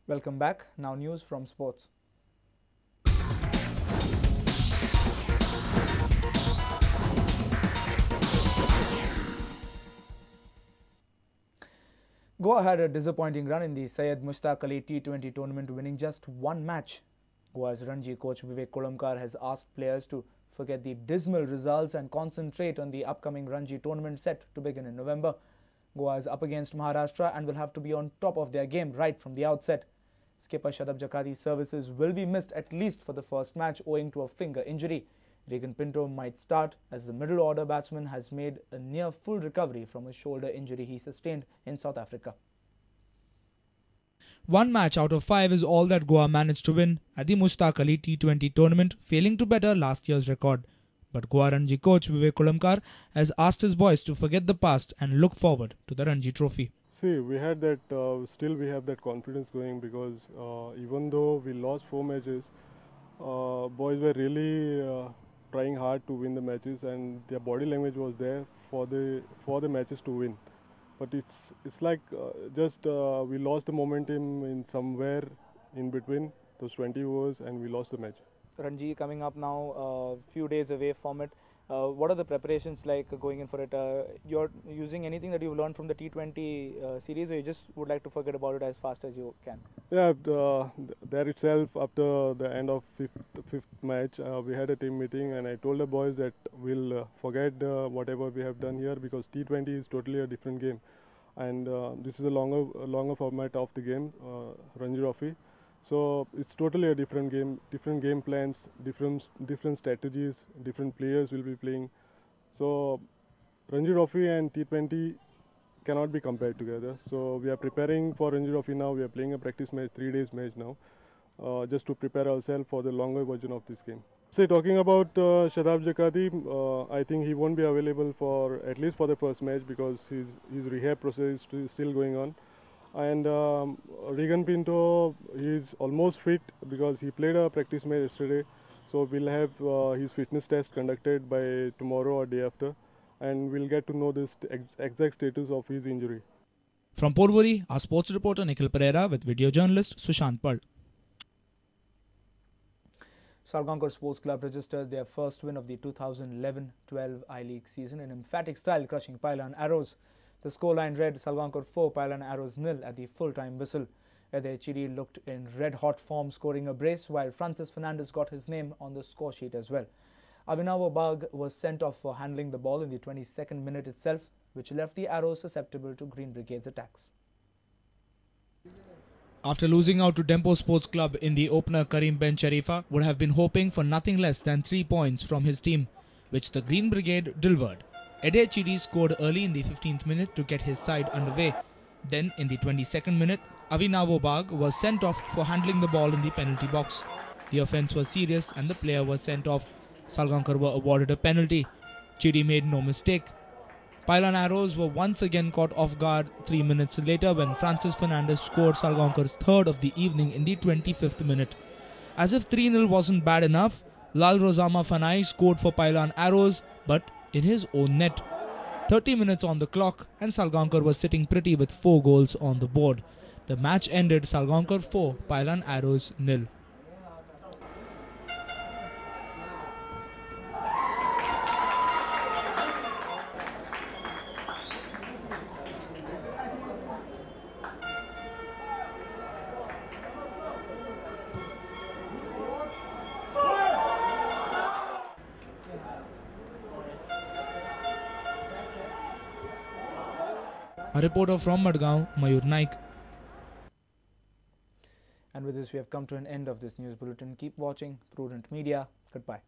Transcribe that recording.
Welcome back. Now news from sports. Goa had a disappointing run in the Syed Mushtaq Ali T-20 tournament, winning just one match. Goa's Ranaji coach Vivek Kolambkar has asked players to forget the dismal results and concentrate on the upcoming Ranaji tournament set to begin in November. Goa is up against Maharashtra and will have to be on top of their game right from the outset. Skipper Shadab Jakati's services will be missed at least for the first match owing to a finger injury. Regan Pinto might start as the middle order batsman has made a near full recovery from a shoulder injury he sustained in South Africa. One match out of 5 is all that Goa managed to win at the Mushtaq Ali T20 tournament, failing to better last year's record. But Goa Ranji coach Vivek Kolambkar has asked his boys to forget the past and look forward to the Ranji trophy. See, we had that, still we have that confidence going because even though we lost 4 matches, boys were really trying hard to win the matches, and their body language was there for the matches to win. But it's like we lost the momentum in somewhere in between those 20 overs, and we lost the match. Ranji coming up now, a few days away from it. What are the preparations like going in for it? You're using anything that you've learned from the T20 series, or you just would like to forget about it as fast as you can? Yeah, there itself, after the end of fifth match, we had a team meeting, and I told the boys that we'll forget whatever we have done here, because T20 is totally a different game, and this is a longer format of the game, Ranji Trophy. So it's totally a different game plans, different strategies, different players will be playing. So Ranji Trophy and T20 cannot be compared together. So we are preparing for Ranji Trophy now. We are playing a practice match, 3 days match now, just to prepare ourselves for the longer version of this game. So talking about Shadab Jakati, I think he won't be available for at least for the first match, because his rehab process is still going on. And Regan Pinto, he's almost fit because he played a practice match yesterday. So we'll have his fitness test conducted by tomorrow or day after, and we'll get to know the exact status of his injury. From Porvorim, our sports reporter Nikhil Pereira with video journalist Sushant Pal. Salgaonkar Sports Club registered their first win of the 2011-12 I-League season in emphatic style, crushing Pailan Arrows. The scoreline read Salgaonkar 4, Pailan Arrows 0 at the full-time whistle. Ede Chidi looked in red-hot form, scoring a brace, while Francis Fernandez got his name on the score sheet as well. Abhinav Bagh was sent off for handling the ball in the 22nd minute itself, which left the Arrows susceptible to Green Brigade's attacks. After losing out to Dempo Sports Club in the opener, Karim Ben Sharifa would have been hoping for nothing less than 3 points from his team, which the Green Brigade delivered. Ede Chidi scored early in the 15th minute to get his side underway. Then in the 22nd minute, Abhinav Bagh was sent off for handling the ball in the penalty box. The offence was serious and the player was sent off. Salgaonkar were awarded a penalty. Chidi made no mistake. Pailan Arrows were once again caught off guard 3 minutes later when Francis Fernandez scored Salgaonkar's third of the evening in the 25th minute. As if 3-0 wasn't bad enough, Lal Rosama Fanai scored for Pailan Arrows, but in his own net. 30 minutes on the clock and Salgaonkar was sitting pretty with 4 goals on the board. The match ended Salgaonkar 4, Pailan Arrows 0. A reporter from Madgaon, Mayur Naik. And with this, we have come to an end of this news bulletin. Keep watching Prudent Media. Goodbye.